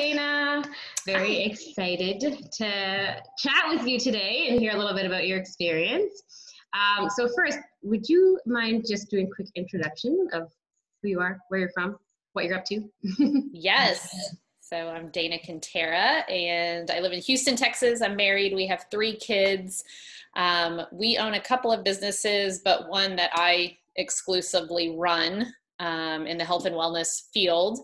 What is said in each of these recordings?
Dana. Very excited to chat with you today and hear a little bit about your experience. So first, would you mind just doing a quick introduction of who you are, where you're from, what you're up to? Yes. So I'm Dana Kantara, and I live in Houston, Texas. I'm married. We have 3 kids. We own a couple of businesses, but one that I exclusively run in the health and wellness field.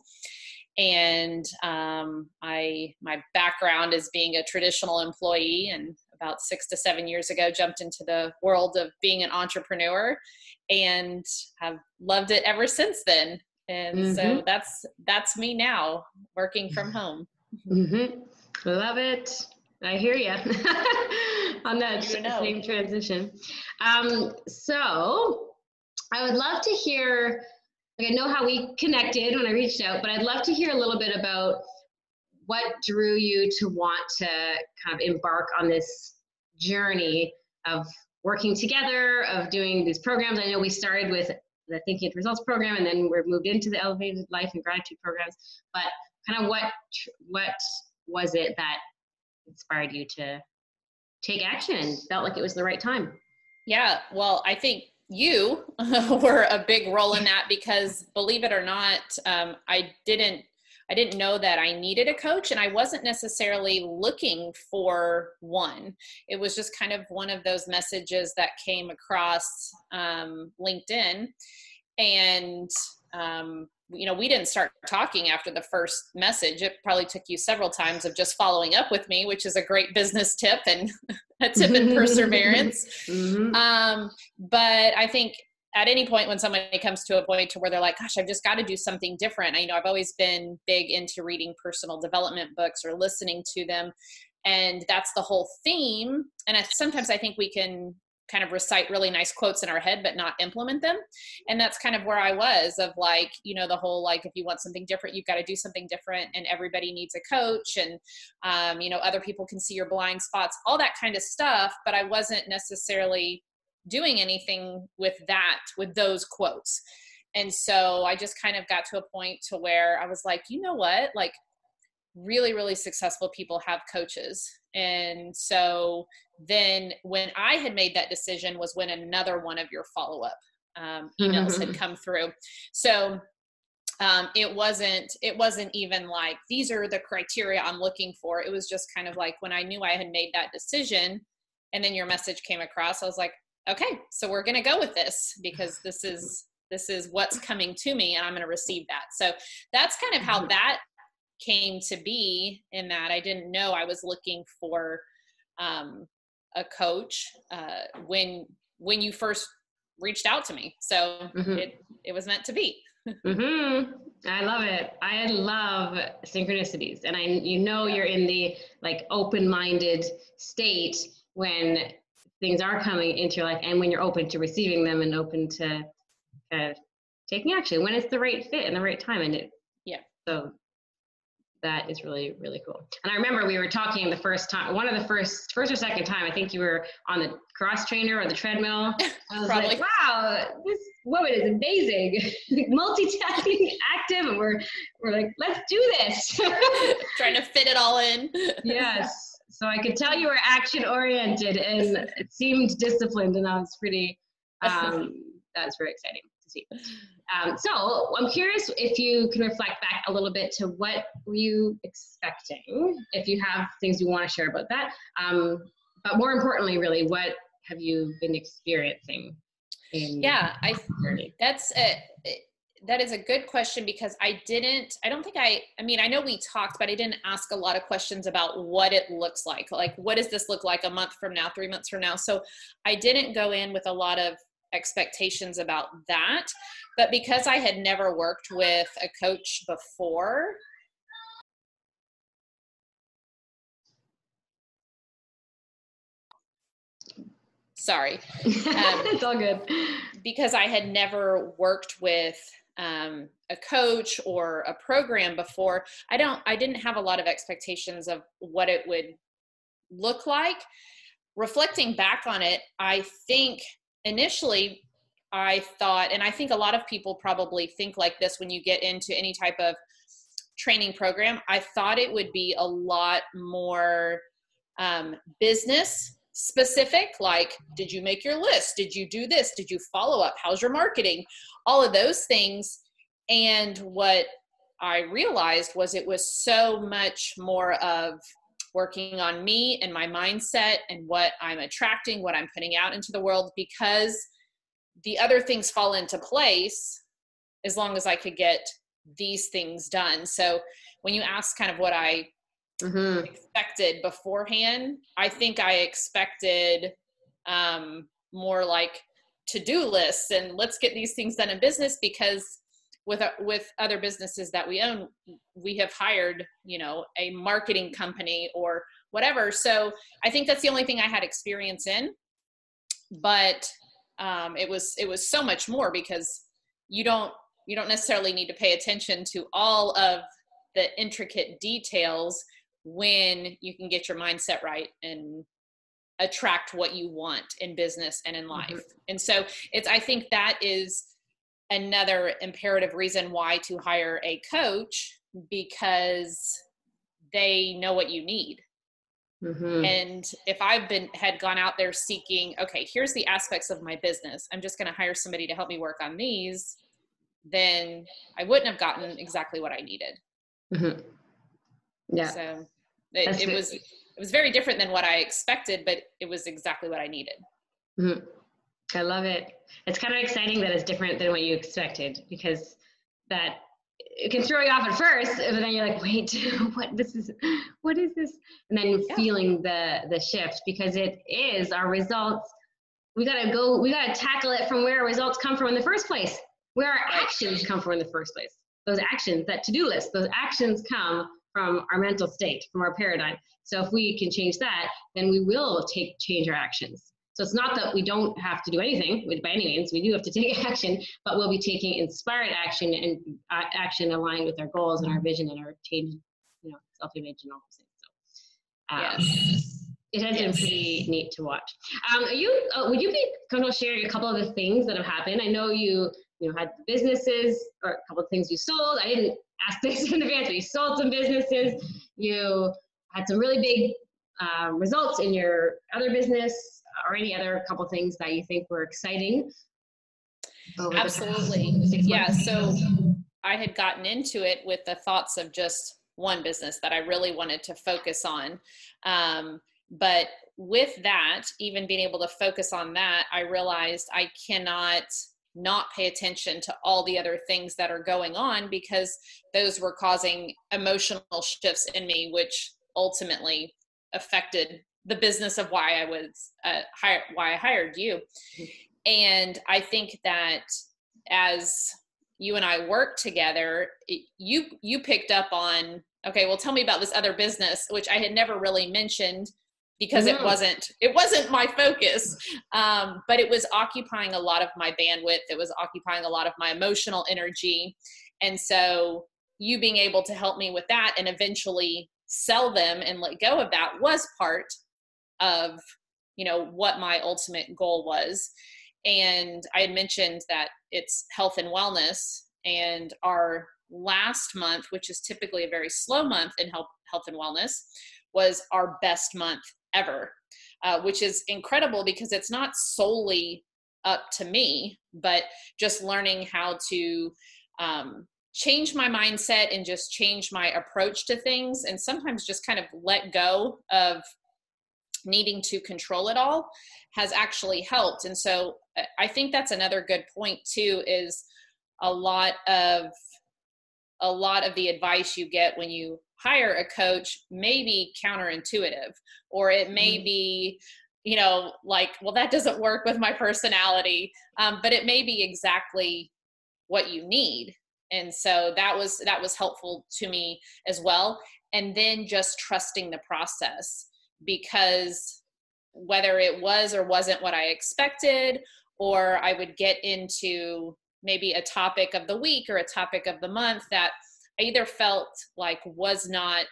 And my background is being a traditional employee, and about 6 to 7 years ago jumped into the world of being an entrepreneur and have loved it ever since then. And so that's me now, working from home. Love it. I hear you on that same transition. So I would love to hear, like, I know how we connected when I reached out, but I'd love to hear a little bit about what drew you to want to kind of embark on this journey of working together, of doing these programs. I know we started with the Thinking with Results program, and then we're moved into the Elevated Life and Gratitude programs. But kind of what was it that inspired you to take action and felt like it was the right time? Yeah, well, I think you were a big role in that, because believe it or not, I didn't know that I needed a coach, and I wasn't necessarily looking for one. It was just kind of one of those messages that came across LinkedIn. And, we didn't start talking after the first message. It probably took you several times of just following up with me, which is a great business tip and a tip in perseverance. But I think at any point when somebody comes to a point to where they're like, gosh, I've just got to do something different. I've always been big into reading personal development books or listening to them. And that's the whole theme. And sometimes I think we can kind of recite really nice quotes in our head, but not implement them. And that's kind of where I was, of like, the whole, like, if you want something different, you've got to do something different, and everybody needs a coach, and, other people can see your blind spots, all that kind of stuff. But I wasn't necessarily doing anything with those quotes. And so I just kind of got to a point to where I was like, you know what, like, really, really successful people have coaches. And so then when I had made that decision was when another one of your follow-up emails had come through. So it wasn't even like, these are the criteria I'm looking for. It was just kind of like, when I knew I had made that decision and then your message came across, I was like, okay, so we're going to go with this, because this is what's coming to me, and I'm going to receive that. So that's kind of how that came to be, in that I didn't know I was looking for a coach when you first reached out to me. So it was meant to be. I love it. I love synchronicities. And you're in the, like, open-minded state when things are coming into your life, and when you're open to receiving them and open to taking action when it's the right fit and the right time. So that is really, really cool. And I remember we were talking the first time, one of the first or second time, I think you were on the cross trainer or the treadmill. I was like, wow, this woman is amazing. Multitasking, active, and we're like, let's do this. Trying to fit it all in. Yes. So I could tell you were action oriented, and it seemed disciplined, and I was pretty, that was very exciting to see. So I'm curious if you can reflect back a little bit to what were you expecting, if you have things you want to share about that. But more importantly, really, what have you been experiencing in journey? That is a good question, because I know we talked, but I didn't ask a lot of questions about what it looks like. Like, what does this look like a month from now, 3 months from now? So I didn't go in with a lot of expectations about that. But because I had never worked with a coach before, sorry. It's all good. Because I had never worked with a coach or a program before, I didn't have a lot of expectations of what it would look like. Reflecting back on it, I think initially I thought, and I think a lot of people probably think like this when you get into any type of training program, I thought it would be a lot more business specific. Like, did you make your list? Did you do this? Did you follow up? How's your marketing? All of those things. And what I realized was it was so much more of working on me and my mindset and what I'm attracting, what I'm putting out into the world, because the other things fall into place as long as I could get these things done. So when you ask kind of what I expected beforehand, I think I expected more like to-do lists and let's get these things done in business, because with other businesses that we own, we have hired, you know, a marketing company or whatever. So I think that's the only thing I had experience in, but it was so much more, because you don't necessarily need to pay attention to all of the intricate details when you can get your mindset right and attract what you want in business and in life. And so I think that is another imperative reason why to hire a coach, because they know what you need. And if had gone out there seeking, okay, here's the aspects of my business, I'm just going to hire somebody to help me work on these, then I wouldn't have gotten exactly what I needed. Yeah. So it was very different than what I expected, but it was exactly what I needed. I love it. It's kind of exciting that it's different than what you expected, because that it can throw you off at first, but then you're like, wait, what is this? And then feeling the shift, because it is our results. We got to tackle it from where our results come from in the first place, where our actions come from in the first place. Those actions, that to-do list, those actions come from our mental state, from our paradigm. So if we can change that, then we will change our actions. So it's not that we don't have to do anything by any means. We do have to take action, but we'll be taking inspired action and action aligned with our goals and our vision and our change, you know, self-image and all those things. So it has been pretty neat to watch. Would you be comfortable sharing a couple of the things that have happened? I know you had businesses, or a couple of things you sold. I didn't ask this in advance, but you sold some businesses. You had some really big results in your other business, or any other couple of things that you think were exciting? Absolutely. Yeah. So I had gotten into it with the thoughts of just one business that I really wanted to focus on. But with that, even being able to focus on that, I realized I cannot not pay attention to all the other things that are going on, because those were causing emotional shifts in me, which ultimately affected the business of why I was why I hired you. And I think that as you and I worked together, you picked up on, okay, well, tell me about this other business, which I had never really mentioned, because it wasn't my focus, but it was occupying a lot of my bandwidth. It was occupying a lot of my emotional energy. And so you being able to help me with that and eventually sell them and let go of that was part of, what my ultimate goal was. And I had mentioned that it's health and wellness, and our last month, which is typically a very slow month in health and wellness, was our best month ever, which is incredible, because it's not solely up to me, but just learning how to change my mindset and just change my approach to things, and sometimes just kind of let go of needing to control it all has actually helped. And so I think that's another good point too, is a lot of the advice you get when you hire a coach may be counterintuitive, or it may be, like, well, that doesn't work with my personality, but it may be exactly what you need. And so that was helpful to me as well. And then just trusting the process, because whether it was or wasn't what I expected, or I would get into maybe a topic of the week or a topic of the month that I either felt like was not,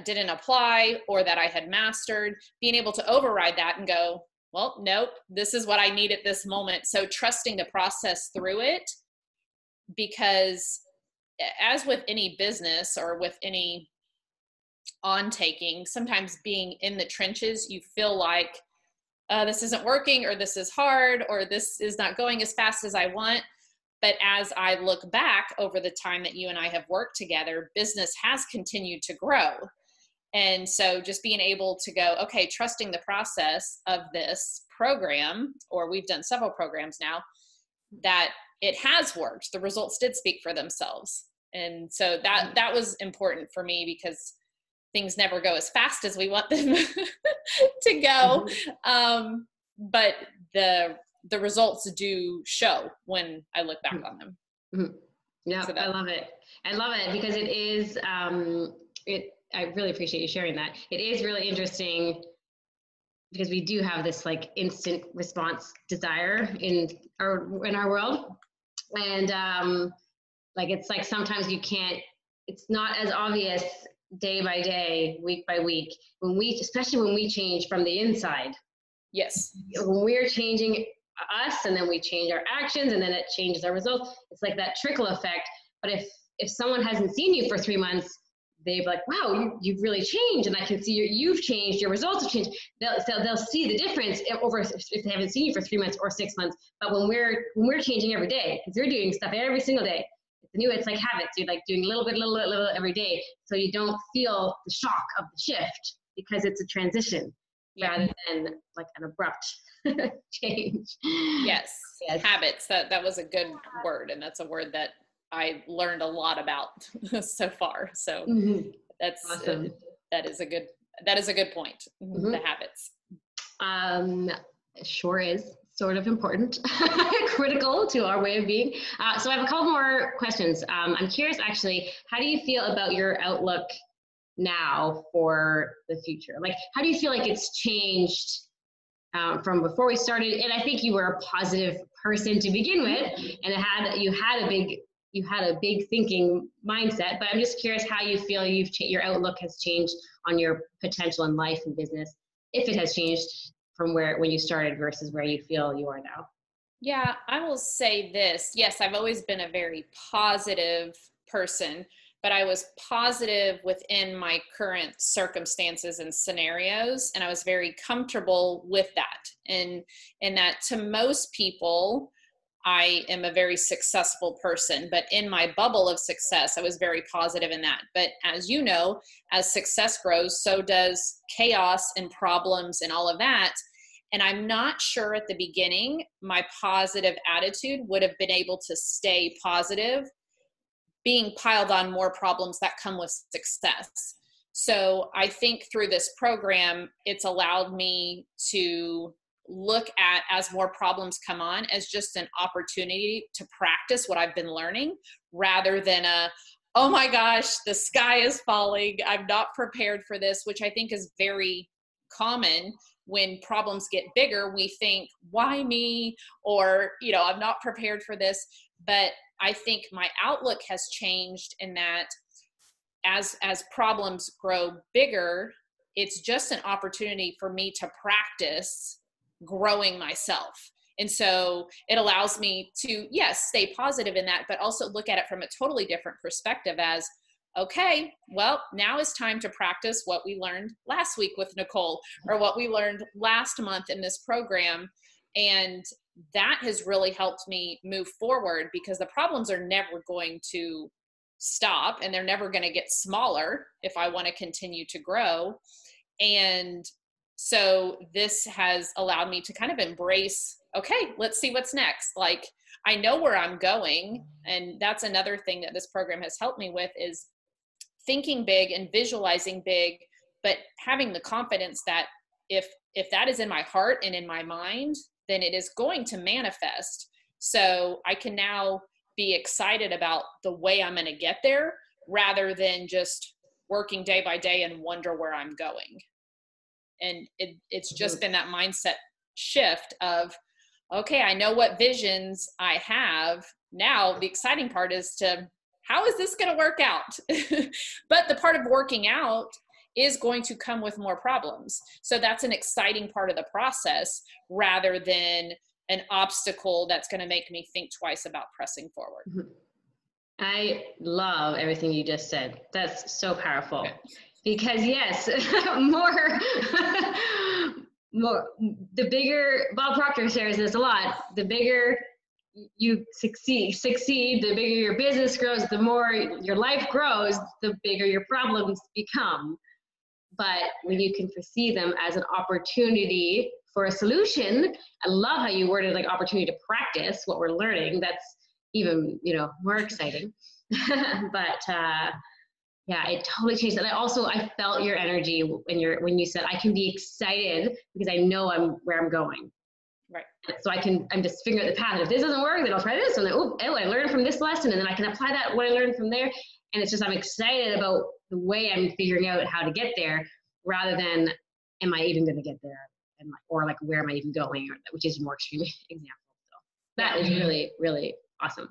didn't apply, or that I had mastered, being able to override that and go, well, nope, this is what I need at this moment. So trusting the process through it, because as with any business or with any on taking, sometimes being in the trenches, you feel like this isn't working, or this is hard, or this is not going as fast as I want. But as I look back over the time that you and I have worked together, business has continued to grow. And so just being able to go, okay, trusting the process of this program, or we've done several programs now, that it has worked. The results did speak for themselves. And so that was important for me, because things never go as fast as we want them to go. But the results do show when I look back on them. Mm-hmm. Yeah, so I love it. I love it because it is, I really appreciate you sharing that. It is really interesting because we do have this like instant response desire in our world. And like, it's like sometimes you can't, it's not as obvious day by day, week by week, especially when we change from the inside. Yes. When we're changing us, and then we change our actions, and then it changes our results. It's like that trickle effect. But if someone hasn't seen you for 3 months, they're like, wow, you've really changed, and I can see you've changed, your results have changed. They'll see the difference over if they haven't seen you for 3 months or 6 months. But when we're changing every day, because we're doing stuff every single day, it's like habits. You're like doing a little bit every day, so you don't feel the shock of the shift, because it's a transition rather than like an abrupt change. Yes. Habits. That was a good word, and that's a word that I learned a lot about so far. So that's awesome. That is a good point. The habits. Sure is sort of important, critical to our way of being. So I have a couple more questions. I'm curious, actually, how do you feel about your outlook now for the future? Like, how do you feel like it's changed from before we started? And I think you were a positive person to begin with, and you had a big thinking mindset. But I'm just curious how you feel your outlook has changed on your potential in life and business, if it has changed from when you started versus where you feel you are now. Yeah, I will say this. Yes, I've always been a very positive person, but I was positive within my current circumstances and scenarios, and I was very comfortable with that. And that, to most people, I am a very successful person, but in my bubble of success, I was very positive in that. But as you know, as success grows, so does chaos and problems and all of that. And I'm not sure at the beginning, my positive attitude would have been able to stay positive, being piled on more problems that come with success. So I think through this program, it's allowed me to look at, as more problems come on, as just an opportunity to practice what I've been learning, rather than oh my gosh, the sky is falling, I'm not prepared for this, which I think is very common. When problems get bigger, we think, why me? Or, I'm not prepared for this. But I think my outlook has changed in that as problems grow bigger, it's just an opportunity for me to practice growing myself. And so it allows me to, yes, stay positive in that, but also look at it from a totally different perspective as, okay, well, now it's time to practice what we learned last week with Nicole, or what we learned last month in this program. And that has really helped me move forward, because the problems are never going to stop, and they're never going to get smaller if I want to continue to grow. And so this has allowed me to kind of embrace, okay, let's see what's next. Like, I know where I'm going. And that's another thing that this program has helped me with, is thinking big and visualizing big, but having the confidence that if that is in my heart and in my mind, then it is going to manifest. So I can now be excited about the way I'm going to get there, rather than just working day by day and wonder where I'm going. And it's just been that mindset shift of, okay, I know what visions I have. Now the exciting part is how is this going to work out? But the part of working out is going to come with more problems. So that's an exciting part of the process, rather than an obstacle that's going to make me think twice about pressing forward. I love everything you just said. That's so powerful. Okay. Because yes, more, more, the bigger, Bob Proctor shares this a lot, the bigger you succeed, the bigger your business grows, the more your life grows, the bigger your problems become. But when you can foresee them as an opportunity for a solution, I love how you worded like opportunity to practice what we're learning. That's even, more exciting. But yeah, it totally changed. And I felt your energy when you said I can be excited because I know where I'm going. Right. So I'm just figuring out the path. If this doesn't work, then I'll try this. And then, I learned from this lesson, and then I can apply that what I learned from there. And it's just I'm excited about the way I'm figuring out how to get there, rather than am I even going to get there, or like where am I even going, which is a more extreme example. So that is really, really awesome.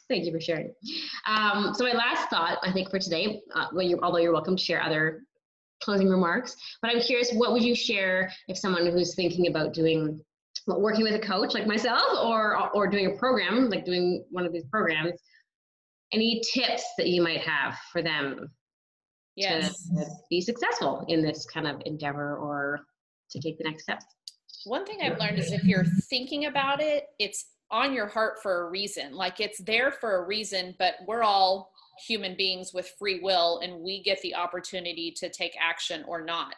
Thank you for sharing. So my last thought, I think, for today, although you're welcome to share other closing remarks, but I'm curious, what would you share if someone who's thinking about working with a coach like myself, or doing a program, like doing one of these programs, any tips that you might have for them to be successful in this kind of endeavor, or to take the next steps? One thing I've learned is if you're thinking about it, it's on your heart for a reason. Like, it's there for a reason, but we're all human beings with free will, and we get the opportunity to take action or not.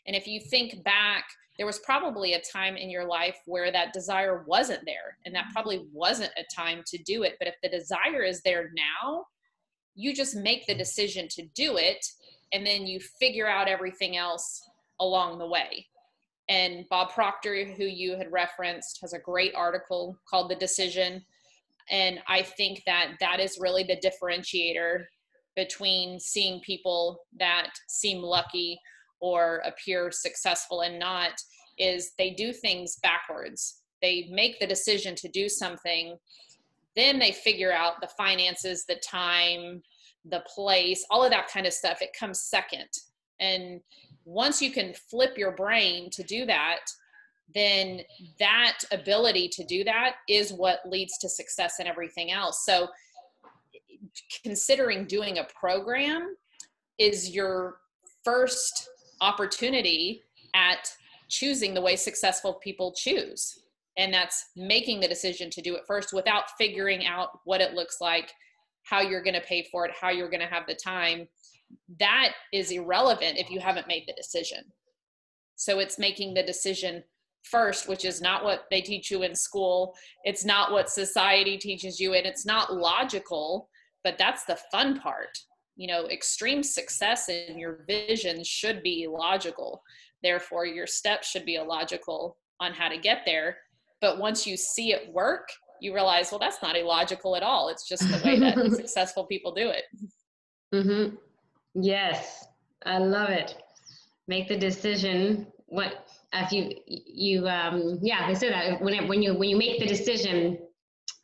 And if you think back, there was probably a time in your life where that desire wasn't there, and that probably wasn't a time to do it. But if the desire is there now, you just make the decision to do it, and then you figure out everything else along the way. And Bob Proctor, who you had referenced, has a great article called The Decision. And I think that is really the differentiator between seeing people that seem lucky or appear successful and not, is they do things backwards. They make the decision to do something, then they figure out the finances, the time, the place, all of that kind of stuff. It comes second. And once you can flip your brain to do that, then that ability to do that is what leads to success and everything else. So considering doing a program is your first opportunity at choosing the way successful people choose. And that's making the decision to do it first without figuring out what it looks like, how you're going to pay for it, how you're going to have the time. That is irrelevant if you haven't made the decision. So it's making the decision first, which is not what they teach you in school. It's not what society teaches you, and it's not logical, but that's the fun part. Extreme success in your vision should be logical. Therefore, your steps should be illogical on how to get there. But once you see it work, you realize, well, that's not illogical at all. It's just the way that successful people do it. Mm-hmm. Yes, I love it. Make the decision. What if they say that when you make the decision,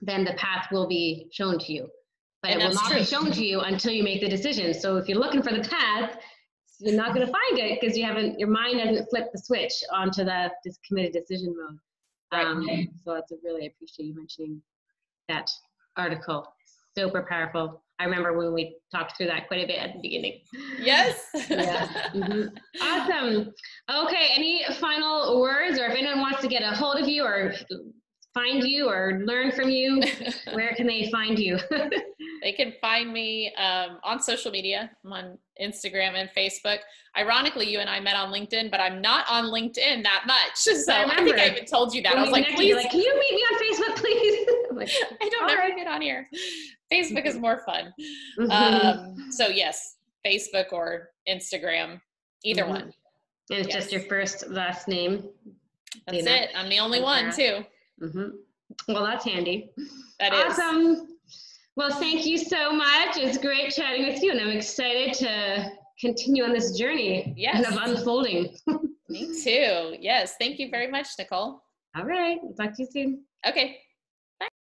then the path will be shown to you, but it will not be shown to you until you make the decision. So if you're looking for the path, you're not going to find it because your mind hasn't flipped the switch onto this committed decision mode. Right. So I appreciate you mentioning that article. Super powerful. I remember when we talked through that quite a bit at the beginning. Yes. Yeah. Mm-hmm. Awesome. Okay. Any final words, or if anyone wants to get a hold of you or find you or learn from you, where can they find you? They can find me on social media. I'm on Instagram and Facebook. Ironically, you and I met on LinkedIn, but I'm not on LinkedIn that much. So I think I even told you that. I was like, please. Can you meet me on Facebook, please? I don't ever get on here. Facebook is more fun. So yes, Facebook or Instagram, either one. And it's just your first, last name. That's it. I'm the only one too. Mm-hmm. Well, that's handy. That is awesome. Well, thank you so much. It's great chatting with you, and I'm excited to continue on this journey of unfolding. Me too. Yes. Thank you very much, Nicole. All right. Talk to you soon. Okay.